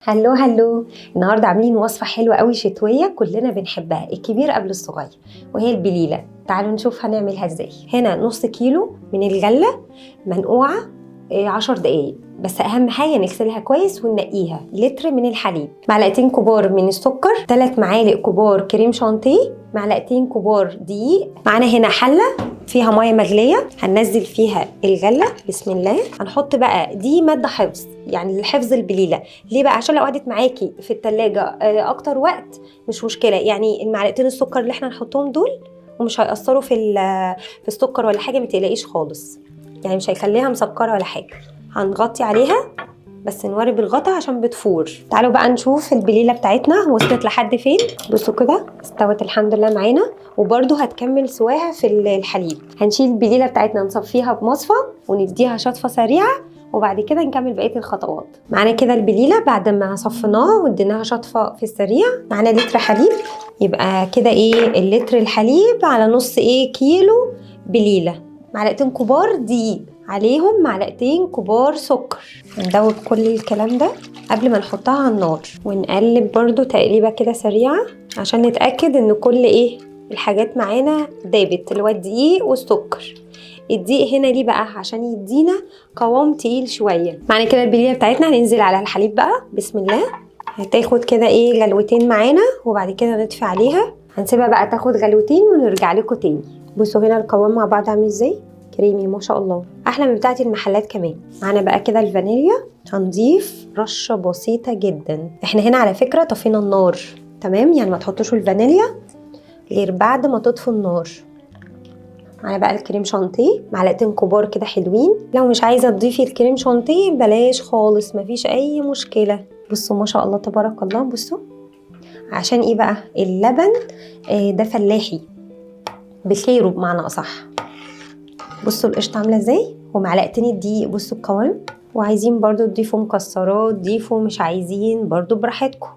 هلو هلو. النهارده عاملين وصفه حلوه قوي شتويه كلنا بنحبها، الكبير قبل الصغير، وهي البليله. تعالوا نشوف هنعملها ازاي. هنا نص كيلو من الغله منقوعه 10 دقايق بس. اهم حاجه نغسلها كويس وننقيها. لتر من الحليب، معلقتين كبار من السكر، 3 معالق كبار كريم شانتيه، معلقتين كبار دقيق. معانا هنا حله فيها ميه مغليه هننزل فيها الغله. بسم الله. هنحط بقى دي ماده حفظ، يعني لحفظ البليله. ليه بقى؟ عشان لو قعدت معاكي في التلاجة اكتر وقت مش مشكله، يعني المعلقتين السكر اللي احنا هنحطهم دول ومش هيأثروا في السكر ولا حاجه، ما تقلقيش خالص، يعني مش هيخليها مسكره ولا حاجه. هنغطي عليها بس نوري بالغطا عشان بتفور. تعالوا بقى نشوف البليله بتاعتنا وصلت لحد فين. بصوا كده استوت الحمد لله معانا، وبرده هتكمل سواها في الحليب. هنشيل البليله بتاعتنا نصفيها بمصفى ونديها شطفه سريعه، وبعد كده نكمل بقيه الخطوات. معانا كده البليله بعد ما صفيناها واديناها شطفه في السريع. معانا لتر حليب، يبقى كده اللتر الحليب على نص كيلو بليله. معلقتين كبار دقيق عليهم معلقتين كبار سكر. هندوب كل الكلام ده قبل ما نحطها على النار، ونقلب برضو تقليبه كده سريعه عشان نتاكد ان كل الحاجات معانا دابت، اللي هو الدقيق والسكر. الدقيق هنا ليه بقى؟ عشان يدينا قوام تقيل شويه. معنى كده البليله بتاعتنا هننزل على الحليب بقى. بسم الله. هتاخد كده غلوتين معانا، وبعد كده نطفي عليها. هنسيبها بقى تاخد غلوتين ونرجع لكم تاني. بصوا هنا القوام مع بعض عامل ازاي، كريمي ما شاء الله، احلى من بتاعه المحلات كمان. معانا بقى كده الفانيليا، هنضيف رشه بسيطه جدا. احنا هنا على فكره طفينا النار تمام، يعني ما تحطوش الفانيليا غير بعد ما تطفوا النار. معانا بقى الكريم شانتيه معلقتين كبار كده حلوين. لو مش عايزه تضيفي الكريم شانتيه بلاش خالص، مفيش اي مشكله. بصوا ما شاء الله تبارك الله. بصوا عشان بقى اللبن ده فلاحي بخيره بمعنى اصح. بصوا القشطه عامله ازاي، ومعلقتين الدقيق. بصوا القوام. وعايزين برضو تضيفوا مكسرات ضيفوا، مش عايزين برضو براحتكم.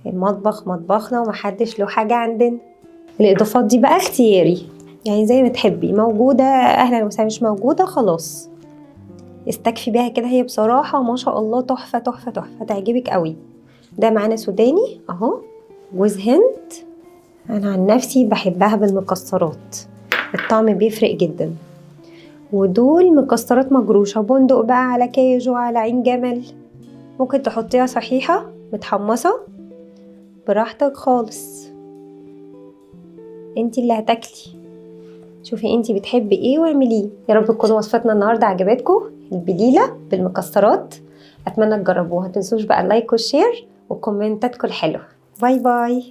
المطبخ مطبخنا ومحدش له حاجه عندنا. الاضافات دي بقى اختياري، يعني زي ما تحبي، موجوده اهلا وسهلا، مش موجوده خلاص استكفي بيها كده. هي بصراحه ما شاء الله تحفه تحفه تحفه، تعجبك قوي. ده معانا سوداني اهو، جوز هند. انا عن نفسي بحبها بالمكسرات، الطعم بيفرق جدا. ودول مكسرات مجروشه، بندق بقى على كاجو على عين جمل. ممكن تحطيها صحيحه متحمصه براحتك خالص، انتي اللي هتاكلي. شوفي انتي بتحبي ايه واعمليه. يا رب تكون وصفتنا النهارده عجبتكم، البليله بالمكسرات. اتمنى تجربوها. متنسوش بقى اللايك والشير وكومنتاتكم الحلوه. باي باي.